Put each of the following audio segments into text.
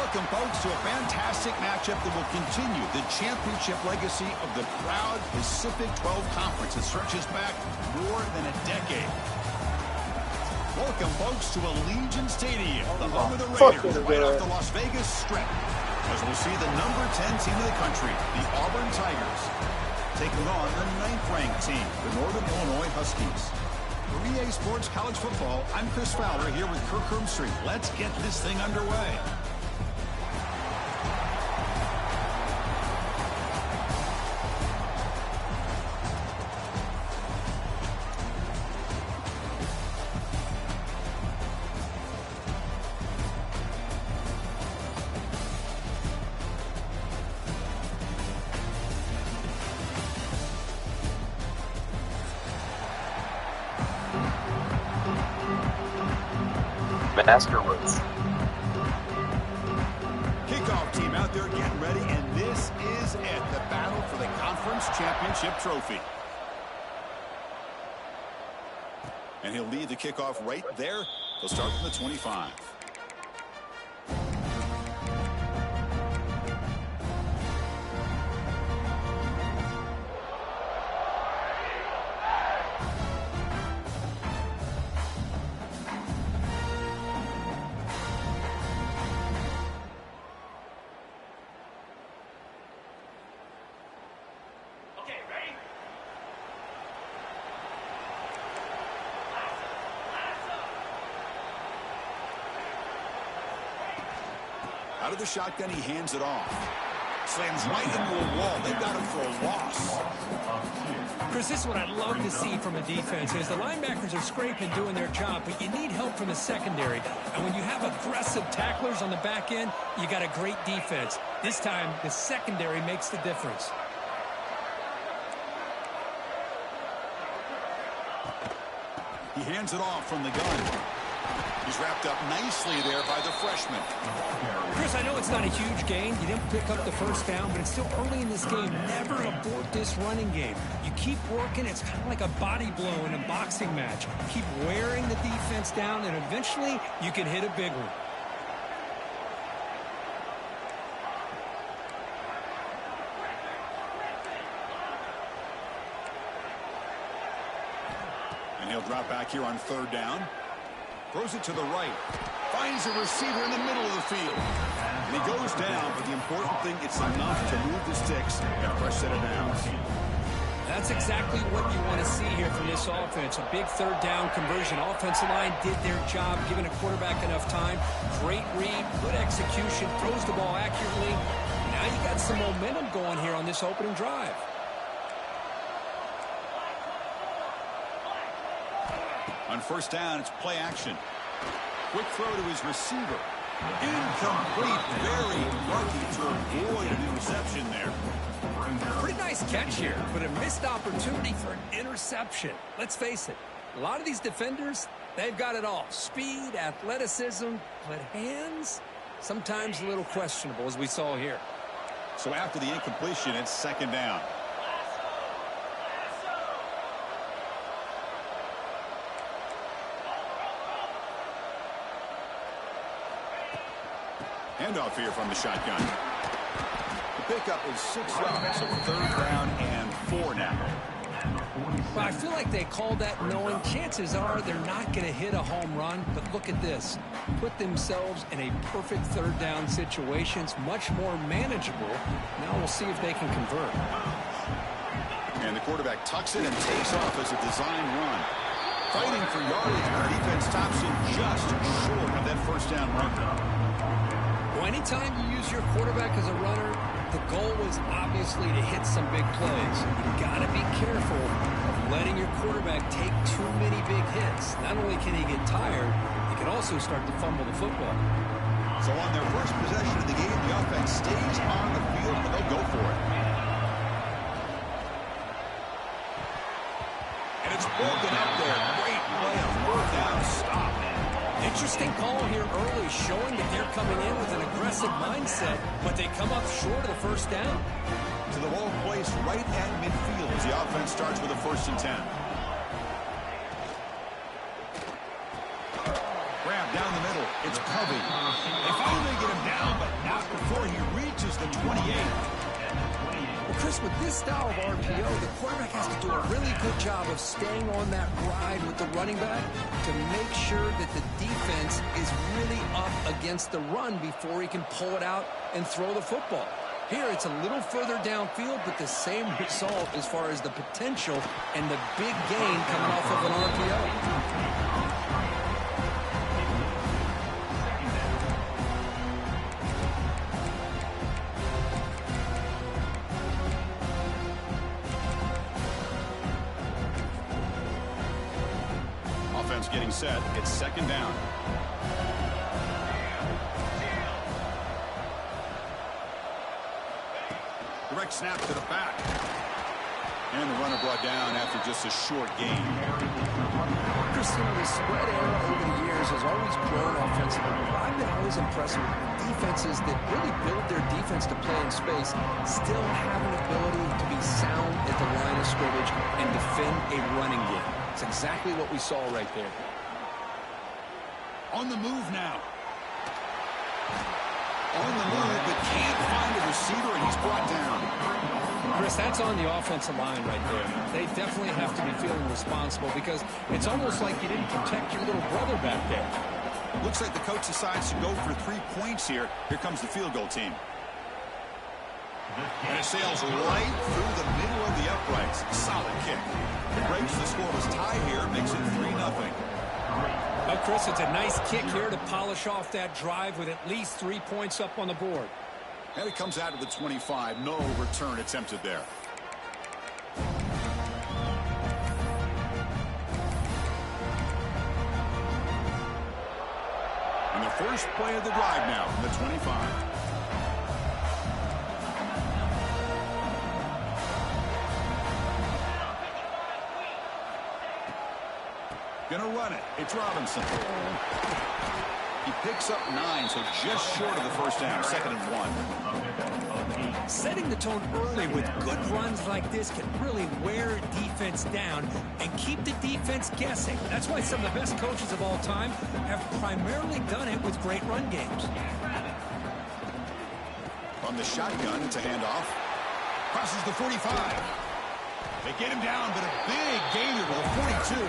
Welcome, folks, to a fantastic matchup that will continue the championship legacy of the proud Pacific 12 Conference that stretches back more than a decade. Welcome, folks, to Allegiant Stadium, the home of the Raiders, right off the Las Vegas Strip, as we'll see the number 10 team in the country, the Auburn Tigers, taking on the 9th-ranked team, the Northern Illinois Huskies. For EA Sports College Football, I'm Chris Fowler here with Kirk Street. Let's get this thing underway. Afterwards. Kickoff team out there getting ready, and this is it, the battle for the conference championship trophy. And he'll lead the kickoff right there. He'll start from the 25. Out of the shotgun, he hands it off. Slams right into a wall. They've got him for a loss. Chris, this is what I'd love to see from a defense is the linebackers are scraping, doing their job, but you need help from the secondary. And when you have aggressive tacklers on the back end, you got a great defense. This time, the secondary makes the difference. He hands it off from the gun. He's wrapped up nicely there by the freshman. Chris, I know it's not a huge gain. You didn't pick up the first down, but it's still early in this game. Never abort this running game. You keep working. It's kind of like a body blow in a boxing match. Keep wearing the defense down, and eventually you can hit a big one. And he'll drop back here on 3rd down. Throws it to the right. Finds a receiver in the middle of the field. And he goes down, but the important thing, it's enough to move the sticks and a fresh set of downs. That's exactly what you want to see here from this offense. A big 3rd down conversion. Offensive line did their job, giving a quarterback enough time. Great read, good execution, throws the ball accurately. Now you got some momentum going here on this opening drive. On 1st down, it's play action. Quick throw to his receiver. Incomplete. Very lucky to avoid an interception there. Pretty nice catch here, but a missed opportunity for an interception. Let's face it, a lot of these defenders, they've got it all. Speed, athleticism, but hands, sometimes a little questionable, as we saw here. So after the incompletion, it's 2nd down. Handoff here from the shotgun. The pickup is 6 yards, so 3rd down and 4 now. Well, I feel like they called that knowing chances are they're not going to hit a home run, but look at this. Put themselves in a perfect 3rd down situation. It's much more manageable. Now we'll see if they can convert. And the quarterback tucks it and takes off as a design run. Fighting for yardage, but the defense stops him just short of that 1st down run. Well, anytime you use your quarterback as a runner, the goal is obviously to hit some big plays. You've got to be careful of letting your quarterback take too many big hits. Not only can he get tired, he can also start to fumble the football. So on their first possession of the game, the offense stays on the field, and they'll go for it. And it's broken up there. Great play, a 4th down stop. Interesting call here early, showing that they're coming in with an aggressive mindset, but they come up short of the 1st down. To the ball placed right at midfield as the offense starts with a 1st and 10. Grab down the middle. It's Covey. They finally get him down, but not before he reaches the 28. Well, Chris, with this style of RPO, the quarterback has to do a really good job of staying on that ride with the running back to make sure that the defense is really up against the run before he can pull it out and throw the football. Here, it's a little further downfield, but the same result as far as the potential and the big gain coming off of an RPO. Offense getting set. It's second down. Direct snap to the back. And the runner brought down after just a short gain. Chris, the spread era over the years has always grown offensively. I've been always impressed with defenses that really build their defense to play in space, still have an ability to be sound at the line of scrimmage and defend a running game. It's exactly what we saw right there. On the move now. On the move, but can't find a receiver, and he's brought down. Chris, that's on the offensive line right there. They definitely have to be feeling responsible because it's almost like you didn't protect your little brother back there. Looks like the coach decides to go for 3 points here. Here comes the field goal team. And it sails right through the middle of the uprights. Solid kick. It breaks the scoreless tie here, makes it 3-0. Well, Chris, it's a nice kick here to polish off that drive with at least 3 points up on the board. And it comes out of the 25. No return attempted there. And the first play of the drive now from the 25. Gonna run it. It's Robinson. He picks up 9, so just short of the first down. 2nd and 1. Setting the tone early with good runs like this can really wear defense down and keep the defense guessing. That's why some of the best coaches of all time have primarily done it with great run games. On the shotgun, it's a handoff. Crosses the 45. They get him down, but a big gainer to the 42.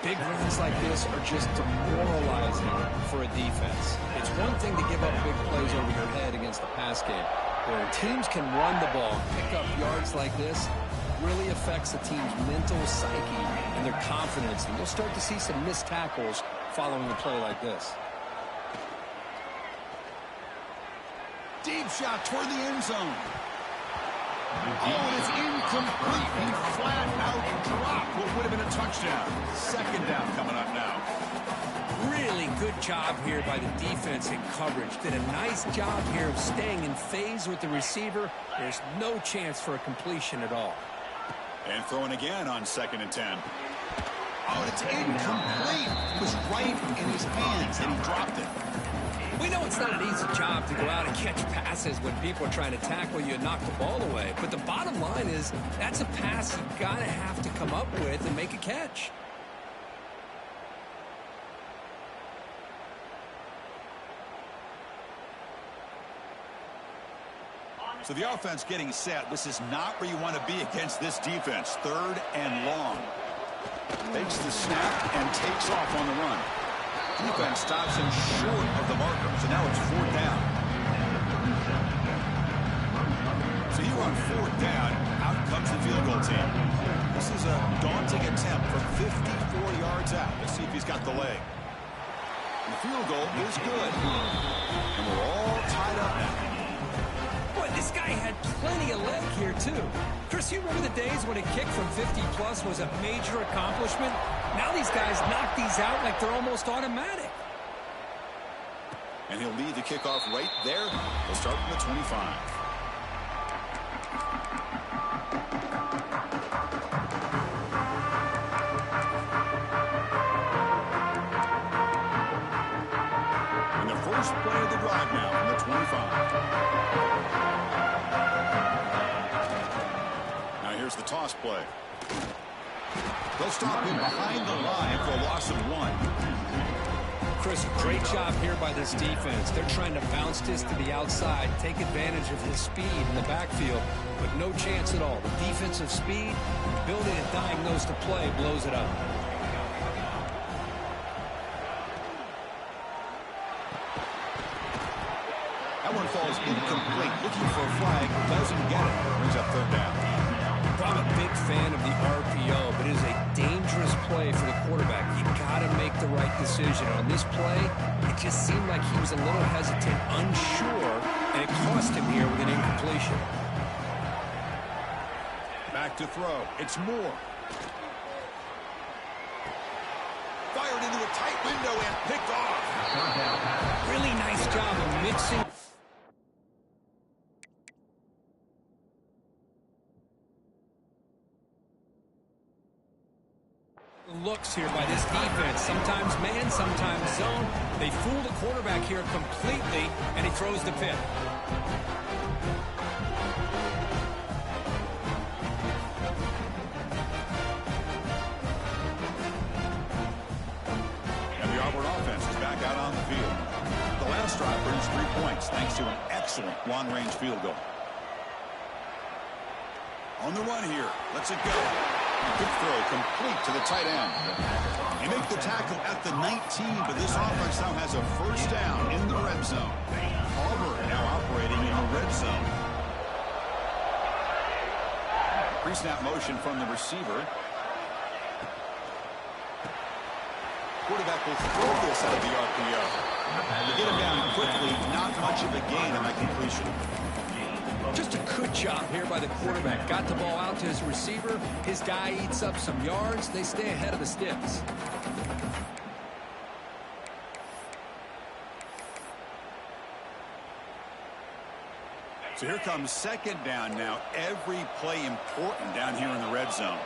Big runs like this are just demoralizing for a defense. It's one thing to give up big plays over your head against the pass game. Where teams can run the ball, pick up yards like this, really affects the team's mental psyche and their confidence. And you'll start to see some missed tackles following a play like this. Deep shot toward the end zone. Oh, and it's incomplete. He flat out dropped what would have been a touchdown. 2nd down coming up now. Really good job here by the defense in coverage. Did a nice job here of staying in phase with the receiver. There's no chance for a completion at all. And throwing again on 2nd and 10. Oh, it's incomplete. It was right in his hands, and he dropped it. We know it's not an easy job to go out and catch passes when people are trying to tackle you and knock the ball away. But the bottom line is that's a pass you gotta have to come up with and make a catch. So the offense getting set. This is not where you want to be against this defense. 3rd and long. Takes the snap and takes off on the run. Defense stops him short of the marker, so now it's 4th down. So here on 4th down, out comes the field goal team. This is a daunting attempt from 54 yards out. Let's see if he's got the leg. And the field goal is good. And we're all tied up now. Boy, this guy had plenty of leg here, too. Chris, you remember the days when a kick from 50-plus was a major accomplishment? Now these guys knock these out like they're almost automatic. And he'll lead the kickoff right there. We'll start from the 25. And the first play of the drive now from the 25. Now here's the toss play. They'll stop him behind the line for a loss of 1. Chris, great job here by this defense. They're trying to bounce this to the outside, take advantage of his speed in the backfield, but no chance at all. The defensive speed, ability to diagnose the play, blows it up. That one falls incomplete. Looking for a flag, doesn't get it. Brings up third down. I'm a big fan of the RPO, but it is a dangerous play for the quarterback. You got to make the right decision. On this play, it just seemed like he was a little hesitant, unsure, and it cost him here with an incompletion. Back to throw. It's Moore. Fired into a tight window and picked off. Really nice job of mixing. Looks here by this defense. Sometimes man, sometimes zone. They fool the quarterback here completely, and he throws the pick. And the Auburn offense is back out on the field. The last drive brings 3 points thanks to an excellent long-range field goal. On the run here. Let's it go. Good throw, complete to the tight end. They make the tackle at the 19, but this offense now has a first down in the red zone. Auburn now operating in the red zone. Pre-snap motion from the receiver. Quarterback will throw this out of the RPO. To get him down quickly, not much of a gain on that completion. Just a good job here by the quarterback. Got the ball out to his receiver. His guy eats up some yards. They stay ahead of the sticks. So here comes second down now. Every play important down here in the red zone.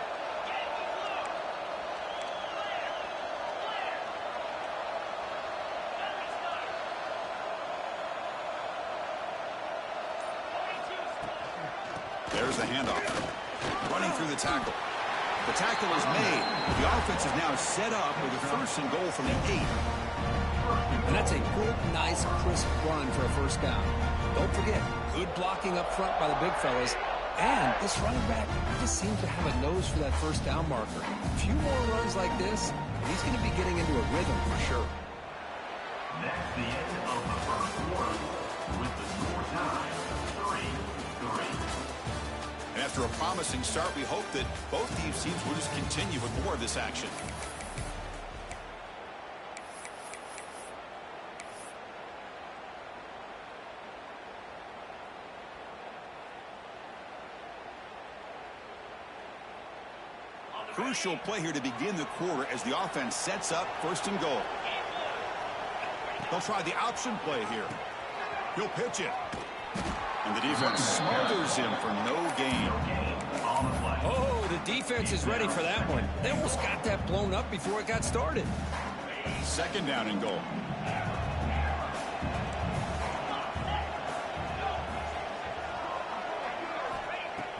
There's the handoff. Running through the tackle. The tackle is made. The offense is now set up with a first and goal from the 8. And that's a good, nice, crisp run for a first down. Don't forget, good blocking up front by the big fellas. And this running back just seems to have a nose for that first down marker. A few more runs like this, and he's going to be getting into a rhythm for sure. That's the end of the first quarter with the score time 3-3. And after a promising start, we hope that both these teams will just continue with more of this action. Crucial play here to begin the quarter as the offense sets up first and goal. They'll try the option play here. He'll pitch it. And the defense smothers him for no gain. Oh, the defense is ready for that one. They almost got that blown up before it got started. Second down and goal.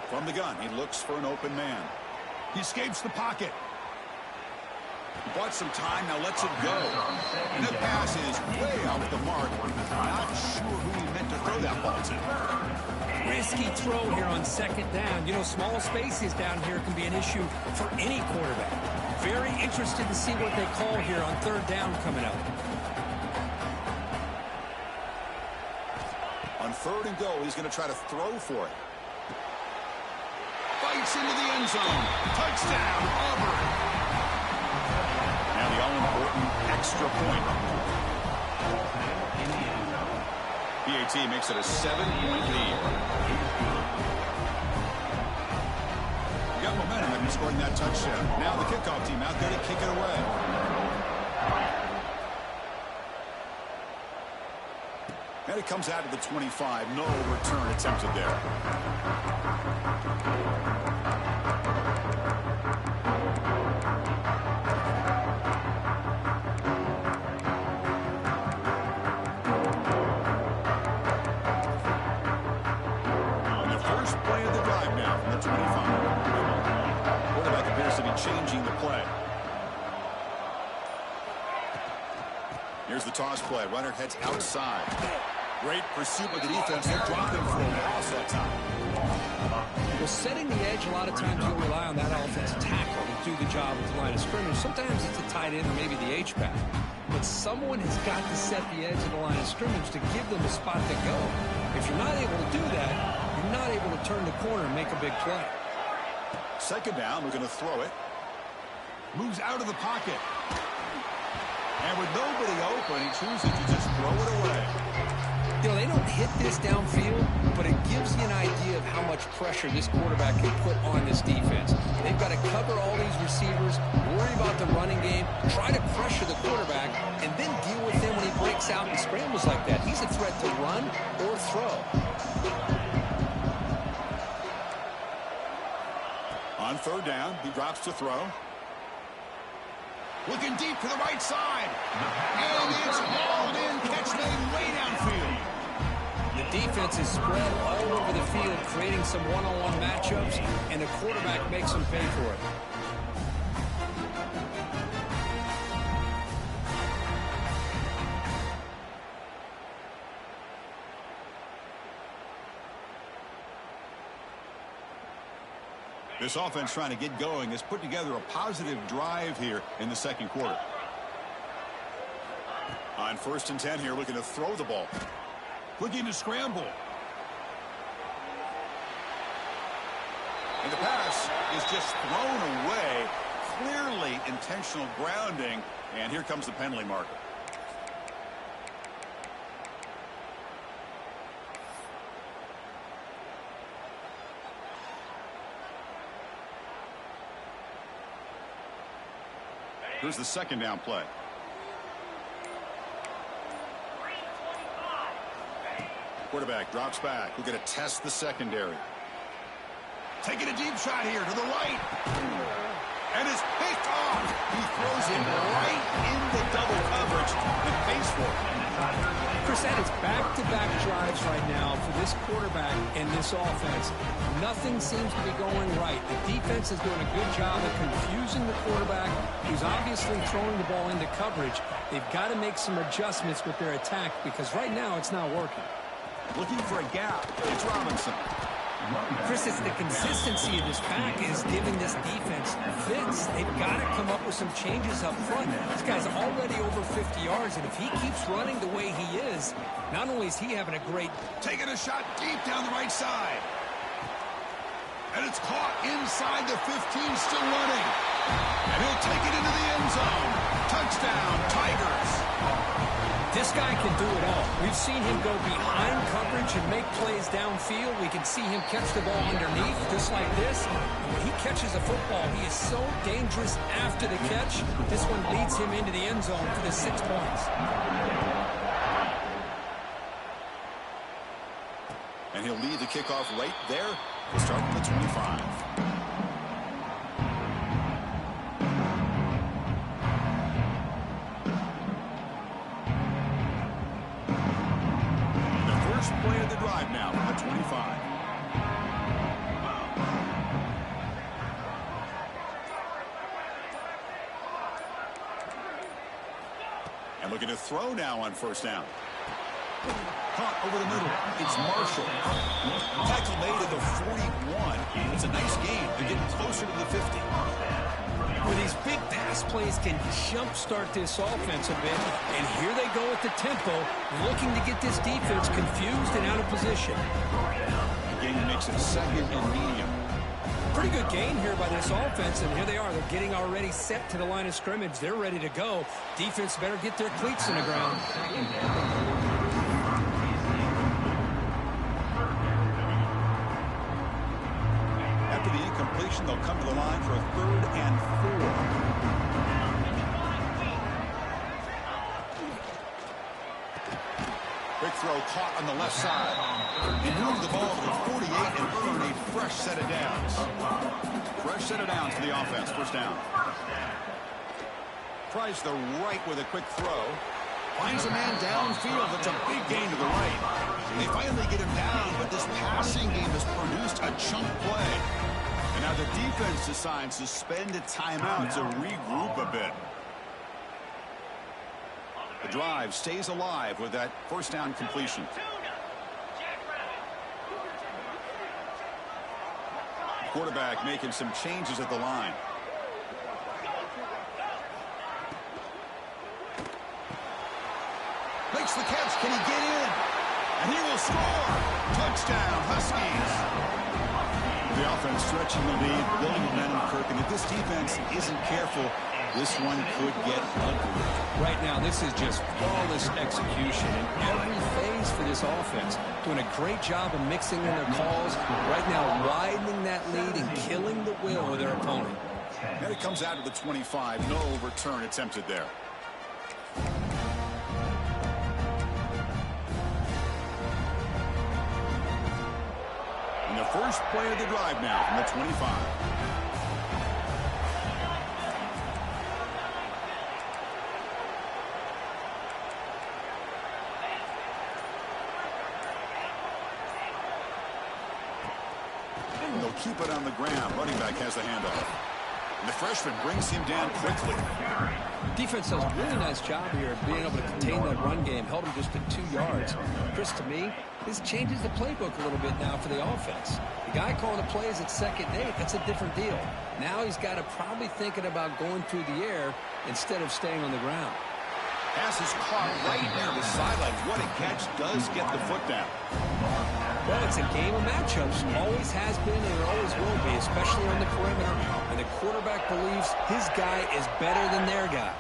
From the gun, he looks for an open man. He escapes the pocket. He bought some time, now lets it go. And the pass is way off the mark. Not sure who he meant to throw that ball to. Risky throw here on second down. You know, small spaces down here can be an issue for any quarterback. Very interested to see what they call here on third down coming up. On third and goal, he's going to try to throw for it. Fights into the end zone. Touchdown, Auburn. Now the all-important extra point. PAT makes it a 7-point lead. We got momentum after scoring that touchdown. Now the kickoff team out there to kick it away. And it comes out of the 25. No return attempted there. Here's the toss play. Runner heads outside. Great pursuit by the defense. They'll drop him for a loss that time. Well, setting the edge, a lot of times you'll rely on that offensive tackle to do the job at the line of scrimmage. Sometimes it's a tight end or maybe the H-back. But someone has got to set the edge of the line of scrimmage to give them a spot to go. If you're not able to do that, you're not able to turn the corner and make a big play. Second down, we're going to throw it. Moves out of the pocket. And with nobody open, he chooses to just throw it away. You know, they don't hit this downfield, but it gives you an idea of how much pressure this quarterback can put on this defense. They've got to cover all these receivers, worry about the running game, try to pressure the quarterback, and then deal with him when he breaks out and scrambles like that. He's a threat to run or throw. On third down, he drops to throw. Looking deep to the right side. And it's hauled in. Catch made way downfield. The defense is spread all over the field, creating some one-on-one matchups, and the quarterback makes them pay for it. This offense trying to get going has put together a positive drive here in the second quarter. On 1st and 10 here, looking to throw the ball. Looking to scramble. And the pass is just thrown away. Clearly intentional grounding. And here comes the penalty marker. Here's the second down play. Quarterback drops back. We're going to test the secondary. Taking a deep shot here to the right. And it's picked off. He throws him right into double coverage with face for it. Chris, that is back-to-back drives right now for this quarterback and this offense. Nothing seems to be going right. The defense is doing a good job of confusing the quarterback, who's obviously throwing the ball into coverage. They've got to make some adjustments with their attack because right now it's not working. Looking for a gap. It's Robinson. Chris, it's the consistency of this pack is giving this defense fits. They've got to come up with some changes up front. This guy's already over 50 yards, and if he keeps running the way he is, not only is he having a great... Taking a shot deep down the right side. And it's caught inside the 15, still running. And he'll take it into the end zone. Touchdown, Tigers. This guy can do it all. We've seen him go behind coverage and make plays downfield. We can see him catch the ball underneath, just like this. And when he catches a football, he is so dangerous after the catch. This one leads him into the end zone for the 6 points. And he'll lead the kickoff right there. We'll start from the 25. Play of the drive now at 25. And looking to throw now on 1st down. Caught over the middle. It's Marshall. Tackle made at the 41. It's a nice gain. They're getting closer to the 50. Where these big pass plays can jumpstart this offense a bit. And here they go at the tempo, looking to get this defense confused and out of position. The gain makes it 2nd and medium. Pretty good gain here by this offense, and here they are. They're getting already set to the line of scrimmage. They're ready to go. Defense better get their cleats in the ground. After the incompletion, they'll come to the line for a 3rd and 4. Quick throw caught on the left side. He moved the ball to the 48 and earned a fresh set of downs. Fresh set of downs for the offense. 1st down. Tries the right with a quick throw. Finds a man downfield. That's a big gain to the right. They finally get him down, but this passing game has produced a chunk play. And now the defense decides to spend a timeout to regroup a bit. The drive stays alive with that first down completion. Quarterback making some changes at the line. Makes the catch. Can he get in? And he will score. Touchdown, Huskies. The offense stretching the lead, building momentum, Kirk. And if this defense isn't careful, this one could get ugly. Right now, this is just flawless execution in every phase for this offense. Doing a great job of mixing in their calls. Right now, widening that lead and killing the will of their opponent. And it comes out of the 25. No return attempted there. And the first play of the drive now from the 25. They'll keep it on the ground. Running back has the handoff. And the freshman brings him down quickly. Defense does a really nice job here of being able to contain that run game. Held him just at 2 yards. Chris, to me, this changes the playbook a little bit now for the offense. The guy calling the plays at 2nd and 8, that's a different deal. Now he's got to probably thinking about going through the air instead of staying on the ground. Pass is caught right near the sideline. What a catch. Does get the foot down. Well, it's a game of matchups. Always has been and it always will be, especially on the perimeter. And the quarterback believes his guy is better than their guy.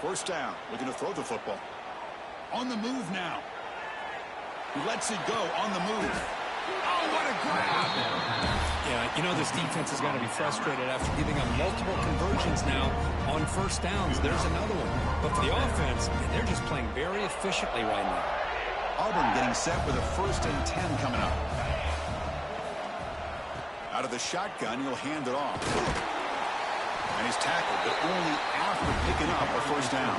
First down. Looking to throw the football. On the move now. He lets it go on the move. Oh, what a grab. Yeah, you know this defense has got to be frustrated after giving up multiple conversions now on first downs. There's another one. But for the offense, they're just playing very efficiently right now. Auburn getting set with a 1st and 10 coming up. Out of the shotgun, he'll hand it off. And he's tackled, but only after picking up a first down.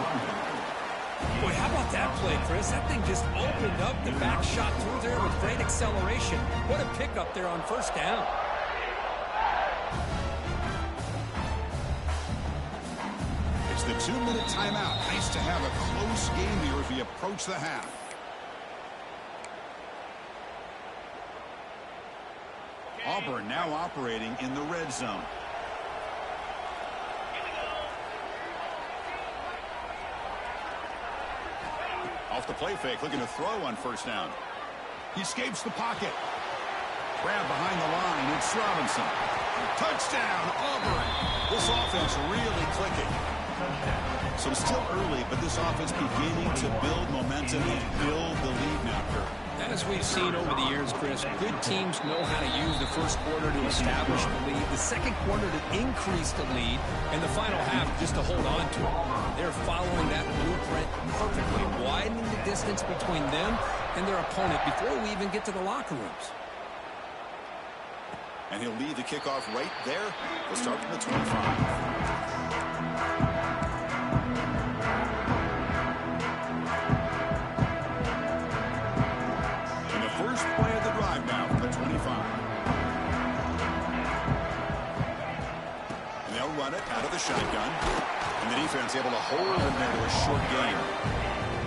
Boy, how about that play, Chris? That thing just opened up. The back shot through there with great acceleration. What a pickup there on first down. It's the 2-minute timeout. Nice to have a close game here as we approach the half. Auburn now operating in the red zone. Off the play fake, looking to throw on first down. He escapes the pocket. Grab behind the line, it's Robinson. Touchdown, Auburn. This offense really clicking. So it's still early, but this offense beginning to build momentum and build the lead now, Kirk. As we've seen over the years, Chris, good teams know how to use the first quarter to establish the lead, the second quarter to increase the lead, and the final half just to hold on to it. They're following that blueprint perfectly, widening the distance between them and their opponent before we even get to the locker rooms. And he'll lead the kickoff right there. We'll start from the 25. First play of the drive now from the 25. And they'll run it out of the shotgun. And the defense able to hold them there to a short game.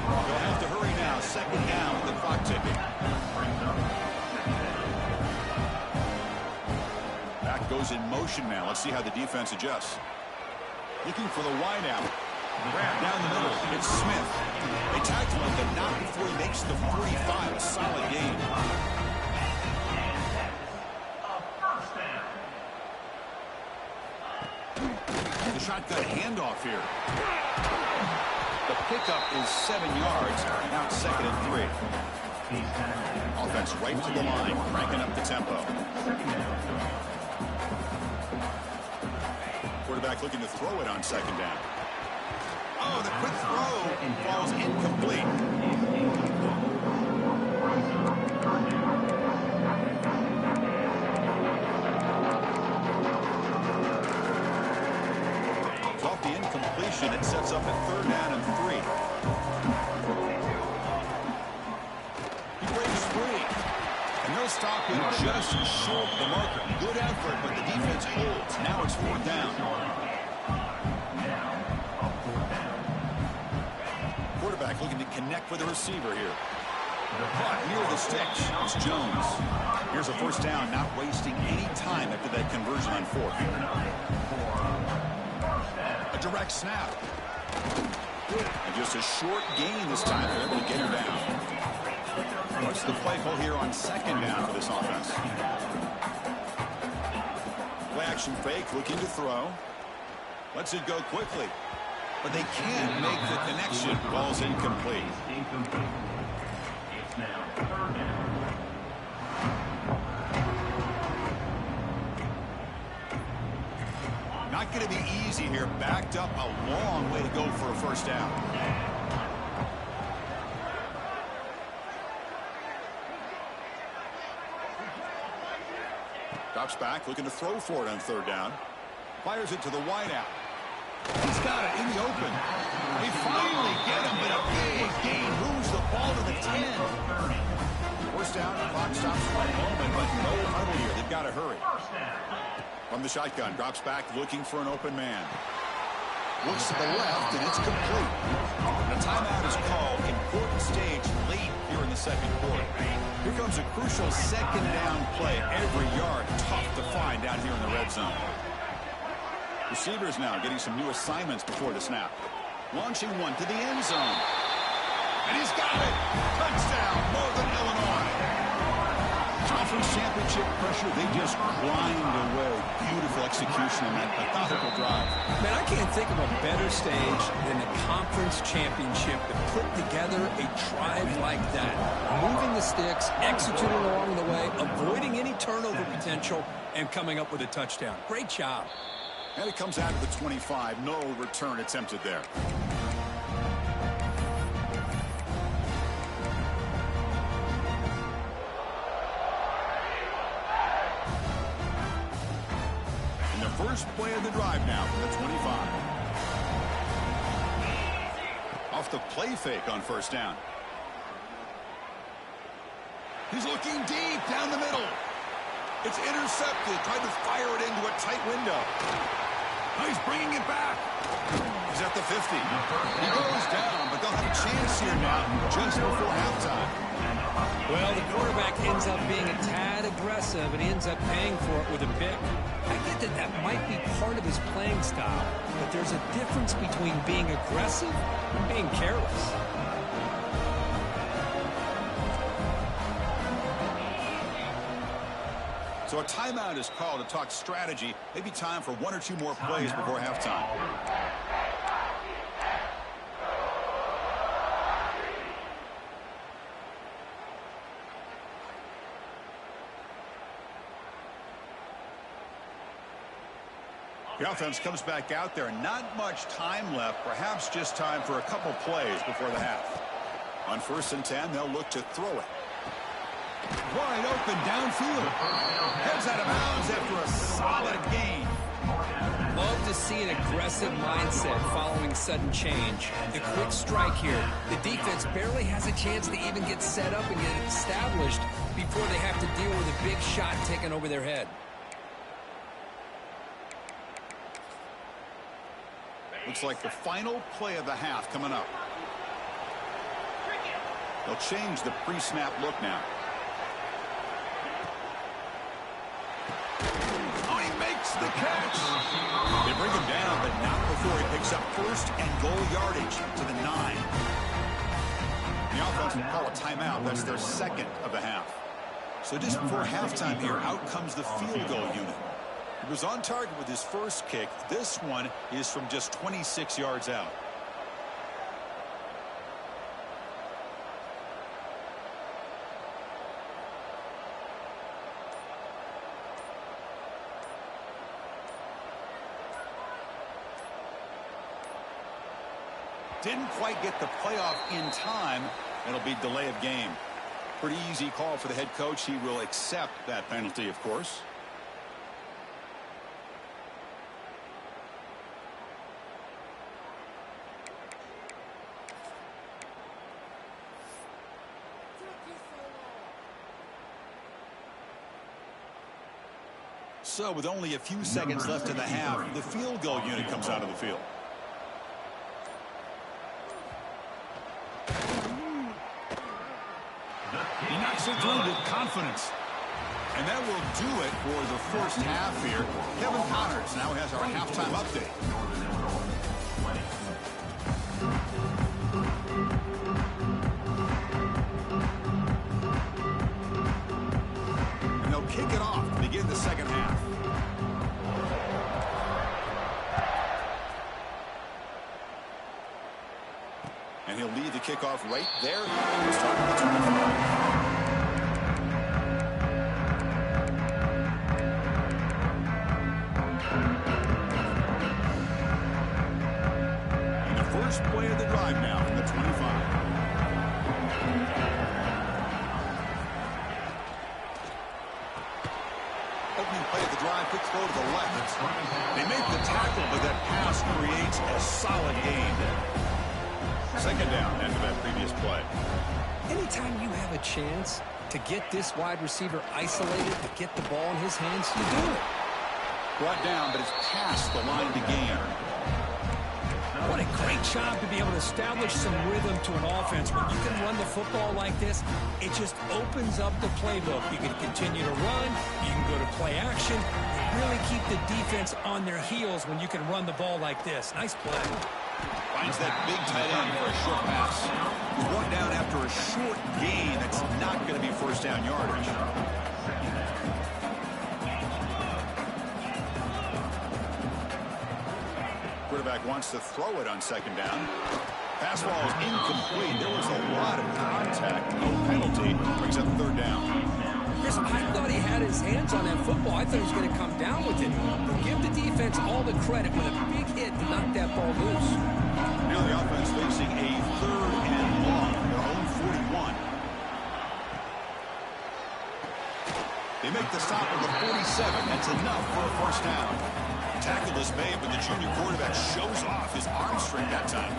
They'll have to hurry now. 2nd down with the clock ticking. Back goes in motion now. Let's see how the defense adjusts. Looking for the wideout. Grab down the middle. It's Smith. They tackle him, but not before he makes the 45. A solid game. The shotgun handoff here. The pickup is 7 yards. Now it's 2nd and 3. Offense right to the line, cranking up the tempo. Quarterback looking to throw it on 2nd down. Oh, the quick throw falls incomplete. Off the incompletion, it sets up a 3rd down and 3. He breaks free. And they'll stop him just short of the marker. Good effort, but the defense holds. Now it's 4th down. back looking to connect with the receiver here. Caught near the sticks. It's Jones. Here's a first down, not wasting any time after that conversion on fourth. A direct snap. And just a short gain this time. They're able to get her down. What's the play call here on second down for this offense? Play action fake, looking to throw. Lets it go quickly. But they can't make the connection. Ball's incomplete. It's now third down. Not going to be easy here. Backed up a long way to go for a first down. Drops back, looking to throw for it on third down. Fires it to the wideout. He's got it in the open. They finally get him, but a big gain moves the ball to the 10. First down, the clock stops for a moment, but no huddle here. They've got to hurry. From the shotgun, drops back, looking for an open man. Looks to the left, and it's complete. The timeout is called. Important stage late here in the second quarter. Here comes a crucial second down play. Every yard tough to find down here in the red zone. Receivers now getting some new assignments before the snap. Launching one to the end zone. And he's got it! Touchdown, Northern Illinois! Conference championship pressure, they just grind away. Beautiful execution on that methodical drive. Man, I can't think of a better stage than the conference championship to put together a drive like that. Moving the sticks, executing along the way, avoiding any turnover potential, and coming up with a touchdown. Great job. And it comes out of the 25. No return attempted there. And the first play of the drive now from the 25. Off the play fake on first down. He's looking deep down the middle. It's intercepted. Tried to fire it into a tight window. Now he's bringing it back. He's at the 50. He goes down, but they'll have a chance here now just before halftime. Well, the quarterback ends up being a tad aggressive, and he ends up paying for it with a pick. I get that that might be part of his playing style, but there's a difference between being aggressive and being careless. So a timeout is called to talk strategy. Maybe time for one or two more plays before halftime. The offense comes back out there. Not much time left. Perhaps just time for a couple plays before the half. On 1st and 10, they'll look to throw it. Wide open downfield. Heads out of bounds after a solid gain. Love to see an aggressive mindset following sudden change. The quick strike here. The defense barely has a chance to even get set up and get established before they have to deal with a big shot taken over their head. Looks like the final play of the half coming up. They'll change the pre-snap look now. Oh, he makes the catch. They bring him down, but not before he picks up first and goal yardage to the 9. The offense will call a timeout. That's their second of the half. So just before halftime here, out comes the field goal unit. He was on target with his first kick. This one is from just 26 yards out. Didn't quite get the playoff in time. It'll be delay of game. Pretty easy call for the head coach. He will accept that penalty, of course. So with only a few seconds left in the half, the field goal unit comes out of the field. Knocks it through with confidence. And that will do it for the first half here. Kevin Connors now has our halftime update. And they'll kick it off to begin the second half. And he'll lead the kickoff right there. We'll start with the 25. First play of the drive now from the 25. Opening play of the drive, quick throw to the left. They make the tackle, but that pass creates a solid gain. Second down after that previous play. Anytime you have a chance to get this wide receiver isolated, to get the ball in his hands, you do it. Brought down, but it's past the line to gain. What a great job to be able to establish some rhythm to an offense. When you can run the football like this, it just opens up the playbook. You can continue to run. You can go to play action. You really keep the defense on their heels when you can run the ball like this. Nice play. Finds that big tight end for a short pass. He's brought down after a short gain. That's not going to be first down yardage. Quarterback wants to throw it on second down. Pass ball is incomplete. There was a lot of contact. No penalty. Brings up third down. Chris, I thought he had his hands on that football. I thought he was going to come down with it. But give the defense all the credit with a big hit to knock that ball loose. Now the offense facing a third and long. Their own 41. They make the stop at the 47. That's enough for a first down. Tackle is made, but the junior quarterback shows off his arm strength that time.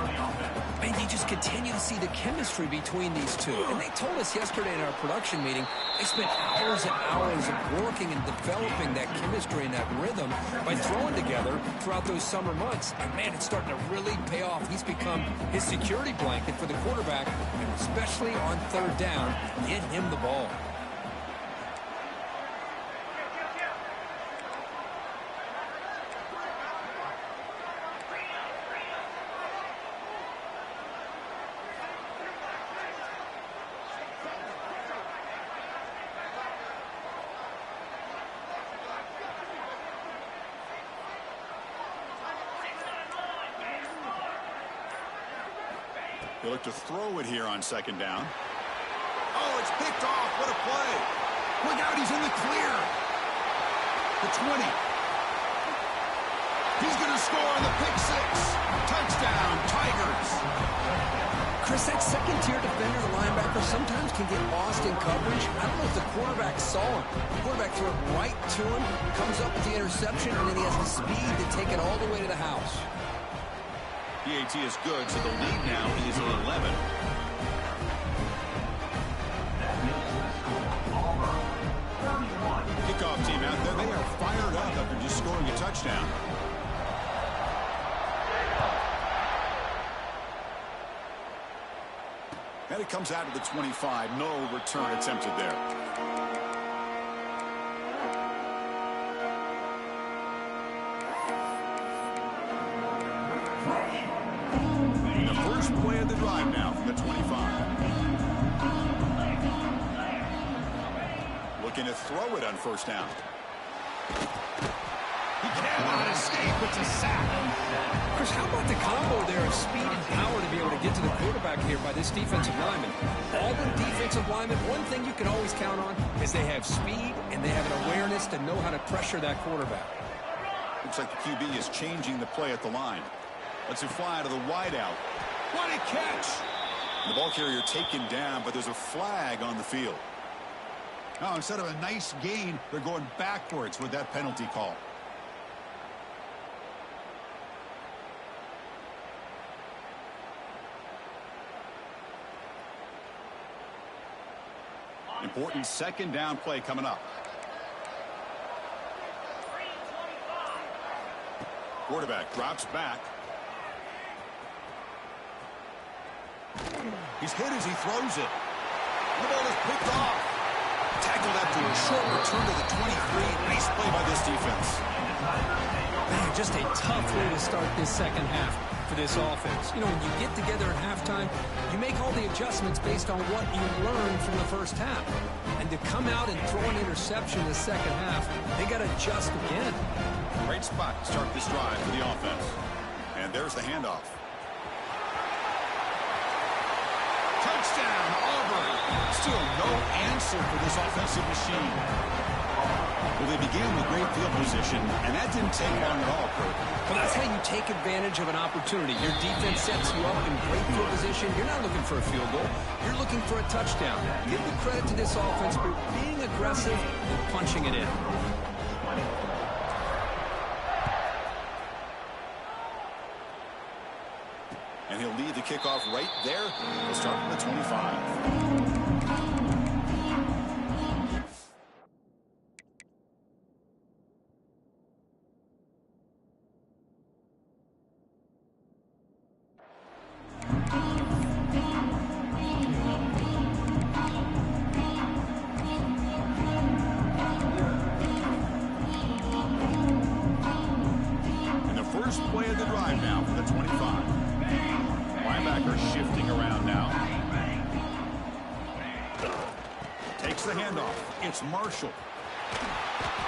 And you just continue to see the chemistry between these two. And they told us yesterday in our production meeting, they spent hours and hours of working and developing that chemistry and that rhythm by throwing together throughout those summer months. And, man, it's starting to really pay off. He's become his security blanket for the quarterback, and especially on third down, get him the ball. They look to throw it here on second down. Oh, it's picked off. What a play. Look out, he's in the clear. The 20. He's going to score on the pick six. Touchdown, Tigers. Chris, that second-tier defender, the linebacker, sometimes can get lost in coverage. I don't know if the quarterback saw him. The quarterback threw it right to him, comes up with the interception, and then he has the speed to take it all the way to the house. PAT is good, so the lead now is 11. Kickoff team out there. They are fired up after just scoring a touchdown. And it comes out of the 25. No return attempted there. Play of the drive now from the 25. Looking to throw it on first down. He cannot escape. It's a sack. Chris, how about the combo there of speed and power to be able to get to the quarterback here by this defensive lineman? Auburn defensive linemen, one thing you can always count on is they have speed and they have an awareness to know how to pressure that quarterback. Looks like the QB is changing the play at the line. Let's it fly to the wideout. What a catch! The ball carrier taken down, but there's a flag on the field. Now, instead of a nice gain, they're going backwards with that penalty call. Important second down play coming up. Quarterback drops back. He's hit as he throws it. The ball is picked off. Tackled after a short return to the 23. Nice play by this defense. Man, just a tough way to start this second half for this offense. You know, when you get together at halftime, you make all the adjustments based on what you learned from the first half. And to come out and throw an interception in the second half, they got to adjust again. Great spot to start this drive for the offense. And there's the handoff. Touchdown, Auburn. Still no answer for this offensive machine. Well, they began with great field position, and that didn't take long at all, Kurt. Well, that's how you take advantage of an opportunity. Your defense sets you up in great field position. You're not looking for a field goal. You're looking for a touchdown. Give the credit to this offense for being aggressive and punching it in. And he'll lead the kickoff right there. We'll start from the 25. And the first play of the drive now for the 25. Linebacker shifting around now. Takes the handoff. It's Marshall.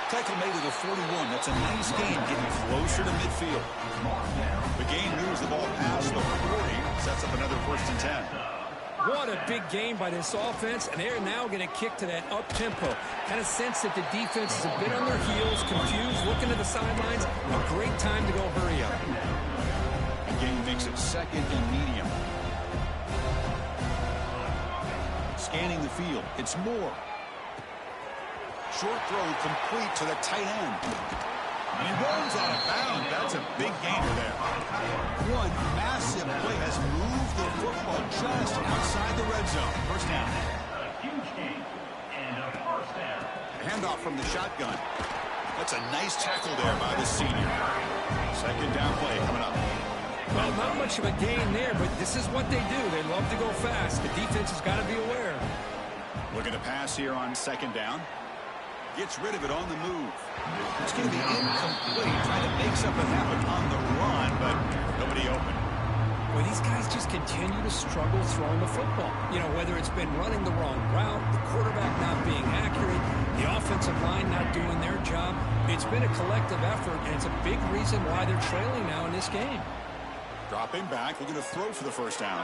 Tackle made at the 41. That's a nice gain, getting closer to midfield. The gain moves the ball past the 40. Sets up another 1st and 10. What a big game by this offense, and they're now going to kick to that up-tempo. Kind of sense that the defense is a bit on their heels, confused, looking to the sidelines. A great time to go hurry up. Game makes it 2nd and medium. Scanning the field. It's Moore. Short throw complete to the tight end. And he runs out of bounds. That's a big gainer there. One massive play has moved the football just outside the red zone. First down. A huge gain and a first down. Handoff from the shotgun. That's a nice tackle there by the senior. 2nd down play coming up. Well, not much of a gain there, but this is what they do. They love to go fast. The defense has got to be aware. Looking to pass here on 2nd down. Gets rid of it on the move. It's going to be incomplete. Trying to make something happen on the run, but nobody open. Well, these guys just continue to struggle throwing the football. You know, whether it's been running the wrong route, the quarterback not being accurate, the offensive line not doing their job. It's been a collective effort, and it's a big reason why they're trailing now in this game. Dropping back, looking to throw for the 1st down.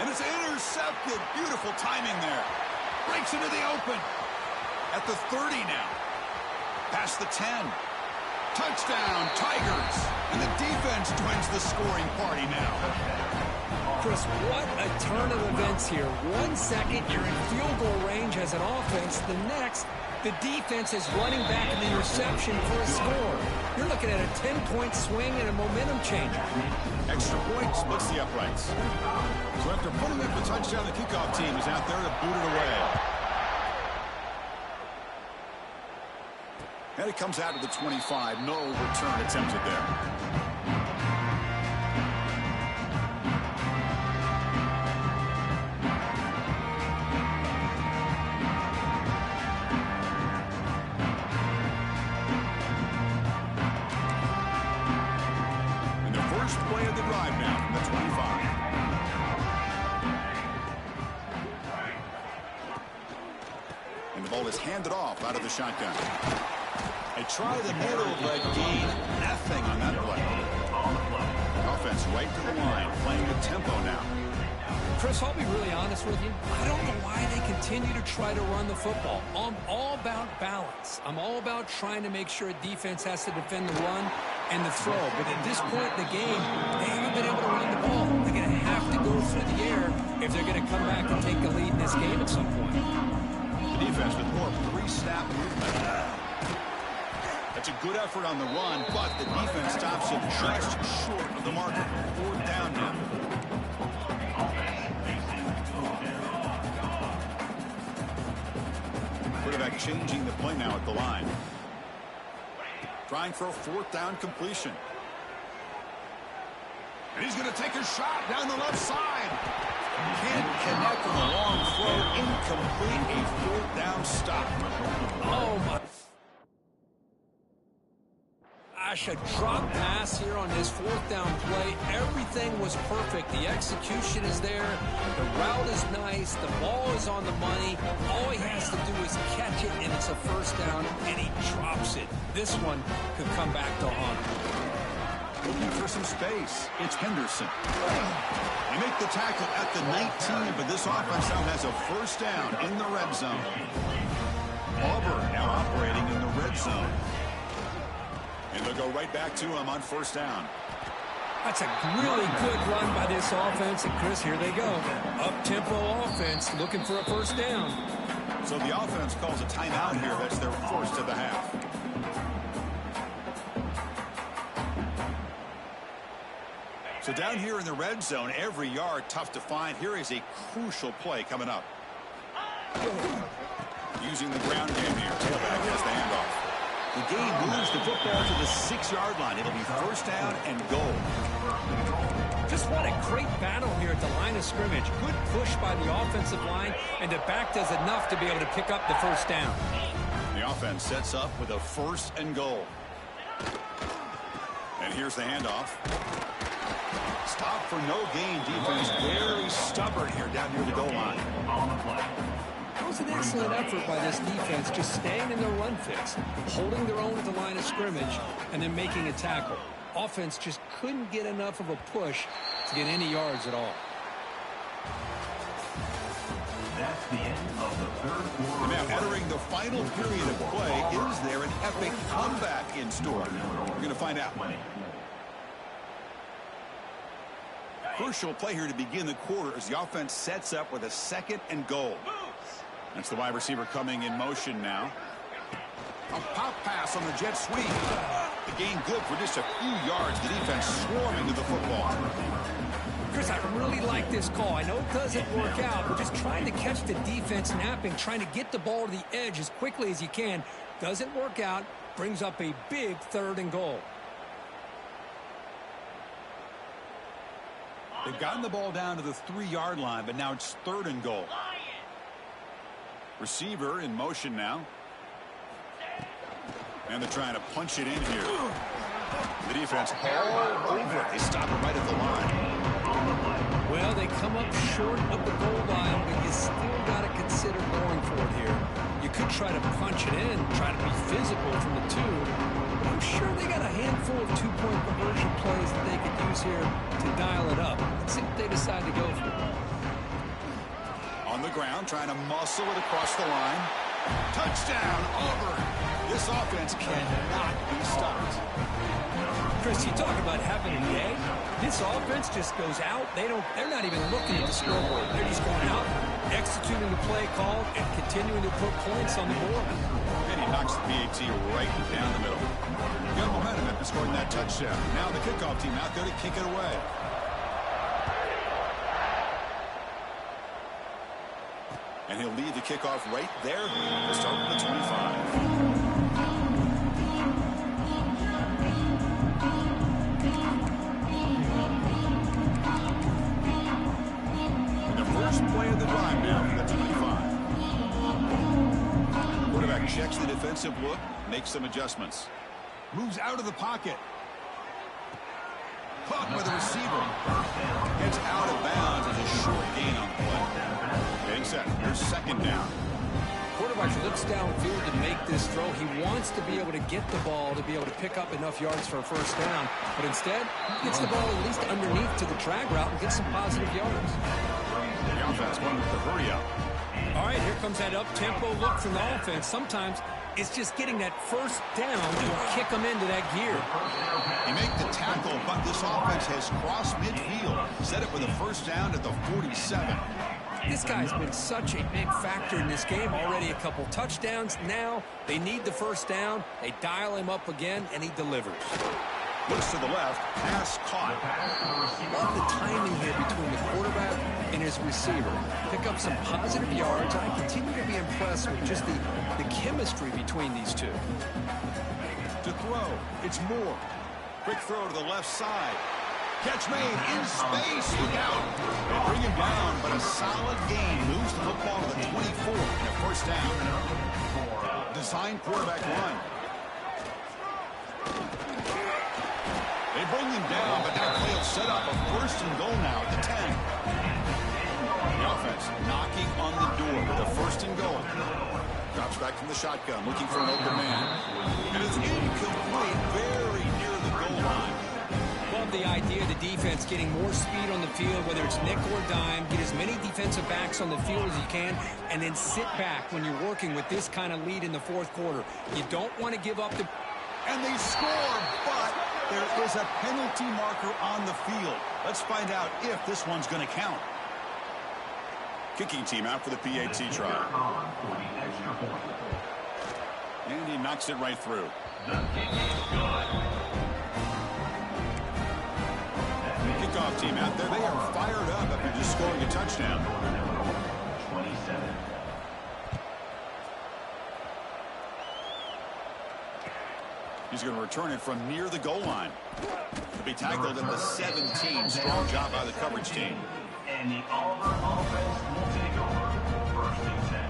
And it's intercepted. Beautiful timing there. Breaks into the open. At the 30 now. Past the 10. Touchdown, Tigers. And the defense joins the scoring party now. Chris, what a turn of events here. 1 second, you're in field goal range as an offense. The next, the defense is running back an interception for a score. You're looking at a 10-point swing and a momentum changer. Extra point splits the uprights. So after putting up the touchdown, the kickoff team is out there to boot it away. And it comes out to the 25. No return attempted there. And the first play of the drive now from the 25. And the ball is handed off out of the shotgun. They try the middle, but gain nothing on that play. Offense right to the line, playing with tempo now. Chris, I'll be really honest with you. I don't know why they continue to try to run the football. I'm all about balance. I'm all about trying to make sure a defense has to defend the run and the throw. But at this point in the game, they haven't been able to run the ball. They're going to have to go through the air if they're going to come back and take the lead in this game at some point. The defense with more pre-snap movement. That's a good effort on the run, but the defense stops him just short of the marker. 4th down now. Quarterback changing the play now at the line. Trying for a 4th down completion. And he's going to take a shot down the left side. Can't connect with a long throw. Incomplete. A fourth down stop. Oh, my gosh, a drop pass here on this fourth down play. Everything was perfect. The execution is there. The route is nice. The ball is on the money. All he has to do is catch it, and it's a first down, and he drops it. This one could come back to haunt him. Looking for some space. It's Henderson. They make the tackle at the 19, but this offense now has a first down in the red zone. Auburn now operating in the red zone. And they'll go right back to him on first down. That's a really good run by this offense. And, Chris, here they go. Up-tempo offense looking for a first down. So the offense calls a timeout here. That's their first of the half. So down here in the red zone, every yard tough to find. Here is a crucial play coming up. Using the ground game here. Tailback has the handoff. The game moves the football to the 6-yard line. It'll be first down and goal. Just what a great battle here at the line of scrimmage. Good push by the offensive line, and the back does enough to be able to pick up the first down. The offense sets up with a first and goal. And here's the handoff. Stop for no gain. Defense very stubborn here down near the goal line. It was an excellent effort by this defense, just staying in their run fix, holding their own at the line of scrimmage, and then making a tackle. Offense just couldn't get enough of a push to get any yards at all. That's the end of the third quarter. Now entering the final period of play, is there an epic comeback in store? We're going to find out. Crucial play here to begin the quarter as the offense sets up with a second and goal. That's the wide receiver coming in motion now. A pop pass on the jet sweep. The gain good for just a few yards. The defense swarming to the football. Chris, I really like this call. I know it doesn't work out, but just trying to catch the defense napping, trying to get the ball to the edge as quickly as you can. Doesn't work out. Brings up a big third and goal. They've gotten the ball down to the 3-yard line, but now it's third and goal. Receiver in motion now. And they're trying to punch it in here. The defense all over it. They stop it right at the line. Well, they come up short of the goal line, but you still got to consider going for it here. You could try to punch it in, try to be physical from the 2. But I'm sure they got a handful of 2-point conversion plays that they could use here to dial it up. Let's see what they decide to go for. On the ground, trying to muscle it across the line. Touchdown, Auburn. This offense cannot be stopped. Chris, you talk about having a day. This offense just goes out. They're not even looking at the scoreboard. They're just going out, executing the play call, and continuing to put points on the board. And he knocks the PAT right down the middle. Good momentum after scoring that touchdown. Now the kickoff team out there to kick it away. And he'll lead the kickoff right there to start with the 25. Play of the drive now for the 25. Quarterback checks the defensive look, makes some adjustments. Moves out of the pocket. Caught by the receiver. Gets out of bounds as a short gain on the play. Getting set. Here's second down. Quarterback looks downfield to make this throw. He wants to be able to get the ball to be able to pick up enough yards for a first down. But instead, gets the ball at least underneath to the drag route and gets some positive yards. The offense went with the hurry up. All right, here comes that up-tempo look from the offense. Sometimes it's just getting that first down to kick them into that gear. They make the tackle, but this offense has crossed midfield. Set it with a first down at the 47. This guy's been such a big factor in this game. Already a couple touchdowns. Now they need the first down. They dial him up again, and he delivers. Looks to the left. Pass caught. Love the timing here between the quarterback and his receiver. Pick up some positive yards. I continue to be impressed with just the chemistry between these two. To throw, it's Moore. Quick throw to the left side. Catch made in space. Look out. They bring him down, but a solid gain. Moves the football to the 24 and a first down. Design quarterback run. They bring him down, but that play will set up a first and goal now at the 10. The offense knocking on the door with a first and goal. Drops back from the shotgun, looking for an open man. And it's incomplete, very near the goal line. Love the idea of the defense getting more speed on the field, whether it's nickel or dime. Get as many defensive backs on the field as you can, and then sit back when you're working with this kind of lead in the fourth quarter. You don't want to give up the... And they score, but there is a penalty marker on the field. Let's find out if this one's going to count. Kicking team out for the PAT try. And he knocks it right through. Kickoff team out there. They are fired up after just scoring a touchdown. 27. He's going to return it from near the goal line. To be tackled at the 17. Strong job by the coverage team. And the Auburn offense will take over first and 10.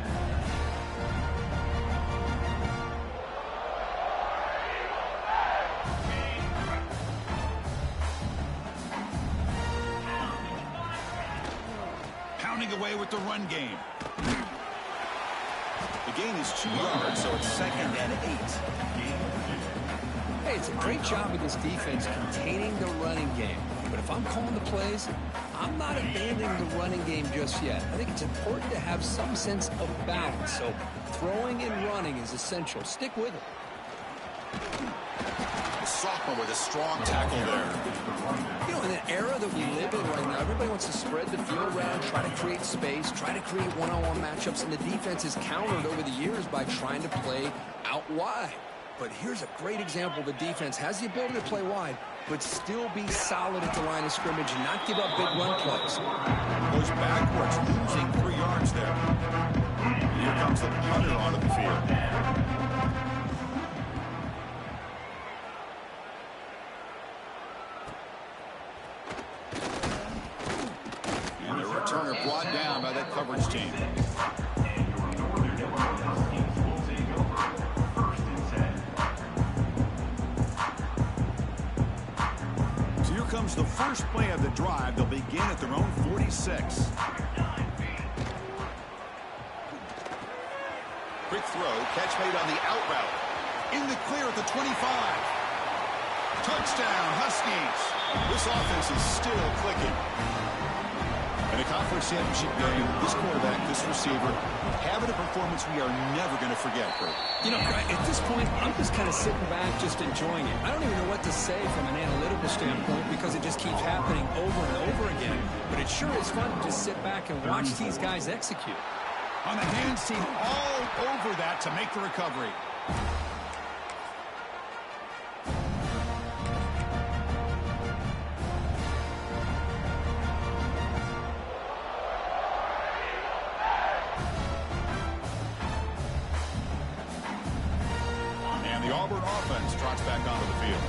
Pounding away with the run game. The gain is 2 yards, so it's second and 8. Hey, it's a great job of this defense containing the running game. But if I'm calling the plays, I'm not abandoning the running game just yet. I think it's important to have some sense of balance. So throwing and running is essential. Stick with it. The sophomore with a strong tackle there. You know, in an era that we live in right now, everybody wants to spread the field around, try to create space, try to create one-on-one matchups, and the defense is countered over the years by trying to play out wide. But here's a great example. The defense has the ability to play wide, but still be solid at the line of scrimmage and not give up big run plays. Goes backwards, losing 3 yards there. Here comes the punter onto the field. And the returner brought down by that coverage team. Comes the first play of the drive. They'll begin at their own 46. Quick throw, catch made on the out route. In the clear at the 25. Touchdown, Huskies. This offense is still clicking. In a conference championship game, this quarterback, this receiver, having a performance we are never going to forget, Kurt. You know, at this point, I'm just kind of sitting back, just enjoying it. I don't even know what to say from an analytical standpoint because it just keeps happening over and over again. But it sure is fun to just sit back and watch these guys execute. On the hands team, all over that to make the recovery. Auburn offense trots back onto the field.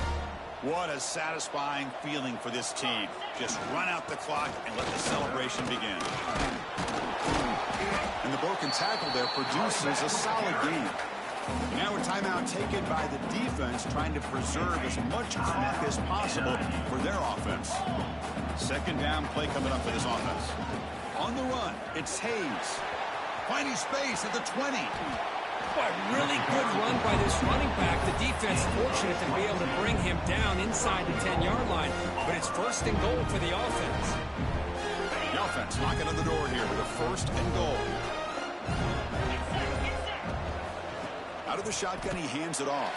What a satisfying feeling for this team. Just run out the clock and let the celebration begin. And the broken tackle there produces a solid game. Now a timeout taken by the defense, trying to preserve as much clock as possible for their offense. Second down play coming up for this offense. On the run, it's Hayes. Finding space at the 20. Boy, really good run by this running back. The defense fortunate to be able to bring him down inside the 10-yard line. But it's first and goal for the offense. The offense knocking on the door here with a first and goal. Out of the shotgun, he hands it off.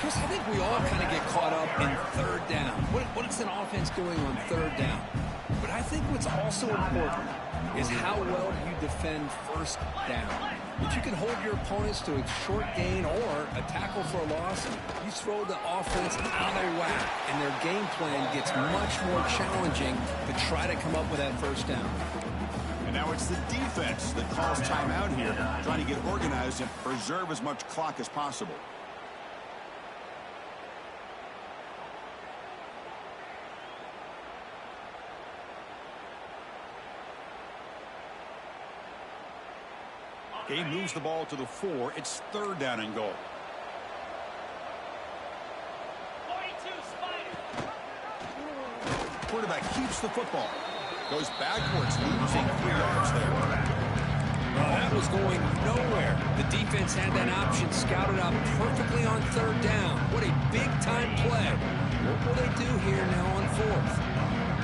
Chris, I think we all kind of get caught up in third down. What is an offense doing on third down? But I think what's also important is how well you defend first down. If you can hold your opponents to a short gain or a tackle for a loss, you throw the offense out of whack, and their game plan gets much more challenging to try to come up with that first down. And now it's the defense that calls timeout here, trying to get organized and preserve as much clock as possible. He moves the ball to the 4. It's 3rd down and goal. Quarterback keeps the football. Goes backwards, losing 3 yards there. That was going nowhere. The defense had that option scouted out perfectly on 3rd down. What a big-time play. What will they do here now on 4th?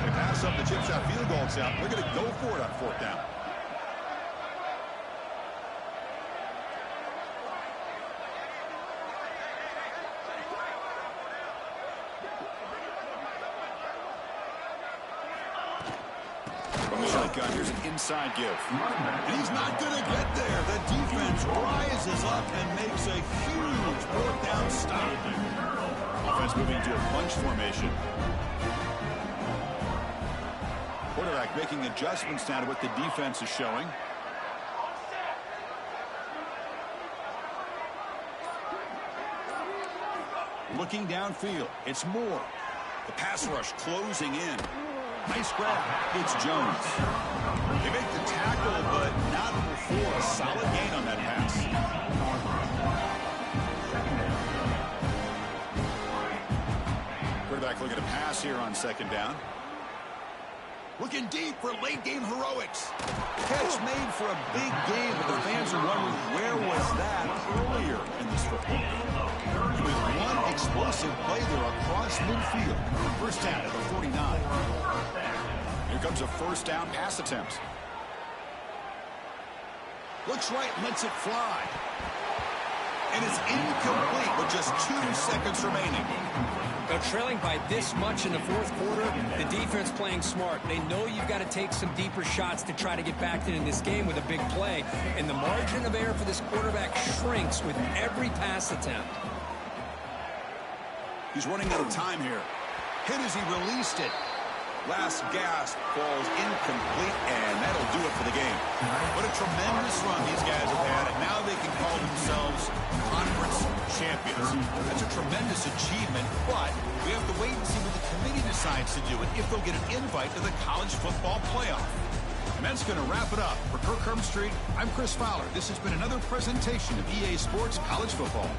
They pass up the chip shot field goal attempt. They're going to go for it on 4th down. Shotgun, here's an inside give. And he's not going to get there. The defense rises up and makes a huge 4th down stop. Offense moving to a bunch formation. Quarterback making adjustments now to what the defense is showing. Looking downfield, it's Moore. The pass rush closing in. Nice grab. It's Jones. They make the tackle, but not before a solid gain on that pass. Quarterback looking to pass here on 2nd down. Looking deep for late game heroics. Catch made for a big game, but the fans are wondering where was that earlier in this football game. With one explosive play there across midfield. 1st down at the 49. Here comes a 1st down pass attempt. Looks right, lets it fly. And it's incomplete with just 2 seconds remaining. They're trailing by this much in the 4th quarter. The defense playing smart. They know you've got to take some deeper shots to try to get back in this game with a big play. And the margin of error for this quarterback shrinks with every pass attempt. He's running out of time here. Hit as he released it. Last gasp falls incomplete, and that'll do it for the game. What a tremendous run these guys have had, and now they can call themselves conference champions. That's a tremendous achievement, but we have to wait and see what the committee decides to do and if they'll get an invite to the college football playoff. And that's going to wrap it up. For Kirk Street, I'm Chris Fowler. This has been another presentation of EA Sports College Football.